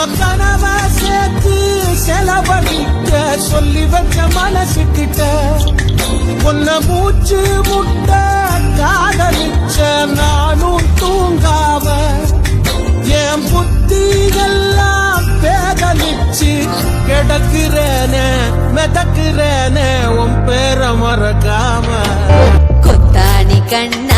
நம்ம கனவை சேர்த்து செலவழிக்க சொல்லி வச்ச மனசுக்கிட்ட உன்ன மூச்சு முட்ட காதலிச்ச நானும் தூங்காவ என் புத்தி எல்லாம் பேதலிச்சு கிடக்குறேனே மெதக்குறேனே உன் பேர மறக்காம கொத்தாணி கண்ண